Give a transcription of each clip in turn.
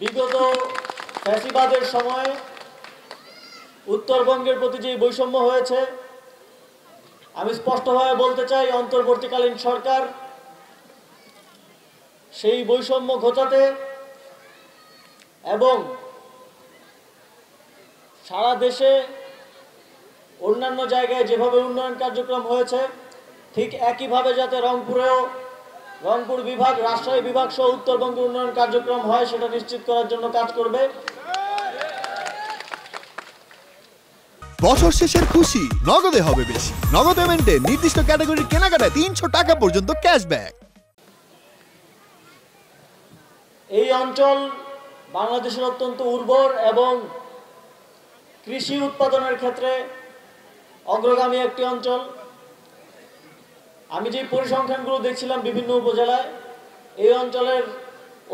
বিগত ফ্যাসিবাদের সময় উত্তরবঙ্গের প্রতি যে বৈষম্য হয়েছে, আমি স্পষ্টভাবে বলতে চাই অন্তর্বর্তীকালীন সরকার সেই বৈষম্য ঘোচাতে এবং সারা দেশে অন্যান্য জায়গায় যেভাবে উন্নয়ন কার্যক্রম হয়েছে ঠিক একইভাবে যাতে রংপুর বিভাগ, রাজশাহী বিভাগ সহ উত্তরবঙ্গে উন্নয়ন কার্যক্রম হয় সেটা নিশ্চিত করার জন্য কাজ করবে। বছর শেষের খুশি নগদে হবে বেশি। নগদ পেমেন্টে নির্দিষ্ট ক্যাটাগরির কেনাকাটায় ৩০০ টাকা পর্যন্ত ক্যাশব্যাক। এই অঞ্চল বাংলাদেশের অত্যন্ত উর্বর এবং কৃষি উৎপাদনের ক্ষেত্রে অগ্রগামী একটি অঞ্চল। আমি যে পরিসংখ্যানগুলো দেখছিলাম বিভিন্ন উপজেলায়, এই অঞ্চলের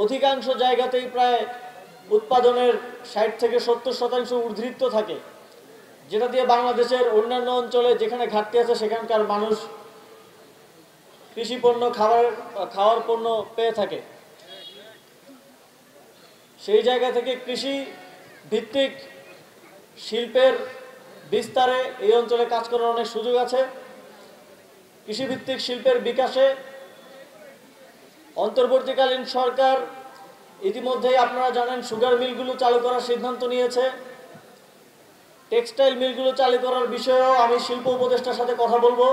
অধিকাংশ জায়গাতেই প্রায় উৎপাদনের ৬০ থেকে ৭০% ঊর্ধ্বৃত্ত থাকে, যেটা দিয়ে বাংলাদেশের অন্যান্য অঞ্চলে যেখানে ঘাটতি আছে সেখানকার মানুষ কৃষি পণ্য, খাওয়ার পণ্য পেয়ে থাকে। সেই জায়গা থেকে কৃষি ভিত্তিক শিল্পের বিস্তারে এই অঞ্চলে কাজ করার অনেক সুযোগ আছে। কৃষিভিত্তিক শিল্পের বিকাশে অন্তর্বর্তীকালীন সরকার ইতিমধ্যেই আপনারা জানেন সুগার মিলগুলো চালু করার সিদ্ধান্ত নিয়েছে। টেক্সটাইল মিলগুলো চালু করার বিষয়েও আমি শিল্প উপদেষ্টার সাথে কথা বলবো।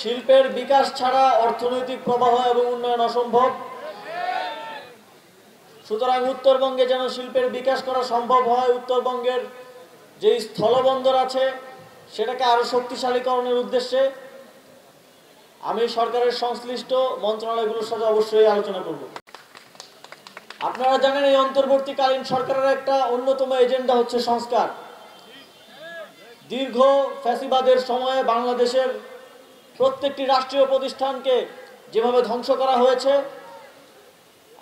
শিল্পের বিকাশ ছাড়া অর্থনৈতিক প্রবাহ এবং উন্নয়ন অসম্ভব। সুতরাং উত্তরবঙ্গে যেন শিল্পের বিকাশ করা সম্ভব হয়, উত্তরবঙ্গের যে স্থলবন্দর আছে সেটাকে আরো শক্তিশালীকরণের উদ্দেশ্যে আমি সরকারের সংশ্লিষ্ট মন্ত্রণালয়গুলোর সাথে অবশ্যই আলোচনা করব। আপনারা জানেন এই অন্তর্বর্তীকালীন সরকারের একটা অন্যতম এজেন্ডা হচ্ছে সংস্কার। দীর্ঘ ফ্যাসিবাদের সময়ে বাংলাদেশের প্রত্যেকটি রাষ্ট্রীয় প্রতিষ্ঠানকে যেভাবে ধ্বংস করা হয়েছে,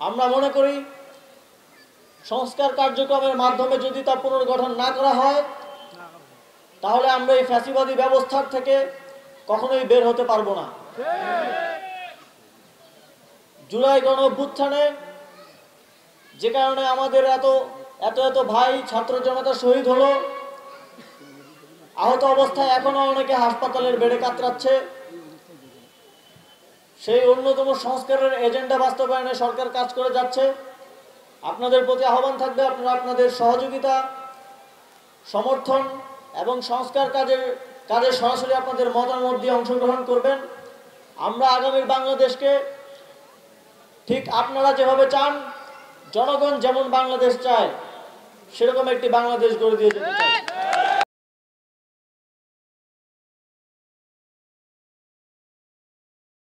আমরা মনে করি সংস্কার কার্যক্রমের মাধ্যমে যদি তা পুনর্গঠন না করা হয় তাহলে আমরা এই ফ্যাসিবাদী ব্যবস্থার থেকে কখনোই বের হতে পারবো না। জুলাই গণঅভ্যুত্থানে যে কারণে আমাদের এত ভাই ছাত্র জনতা শহীদ হলো, আহত অবস্থায় এখনো অনেকে হাসপাতালের বেডে কাতরাচ্ছে, সেই অন্যতম সংস্কারের এজেন্ডা বাস্তবায়নে সরকার কাজ করে যাচ্ছে। আপনাদের প্রতি আহ্বান থাকবে আপনারা আপনাদের সহযোগিতা, সমর্থন এবং সংস্কার কাজে সরাসরি আপনাদের মতামত দিয়ে অংশগ্রহণ করবেন। আমরা আগামীর বাংলাদেশকে ঠিক আপনারা যেভাবে চান, জনগণ যেমন বাংলাদেশ চায় সেরকম একটি বাংলাদেশ গড়ে দিয়ে যেতে চাই।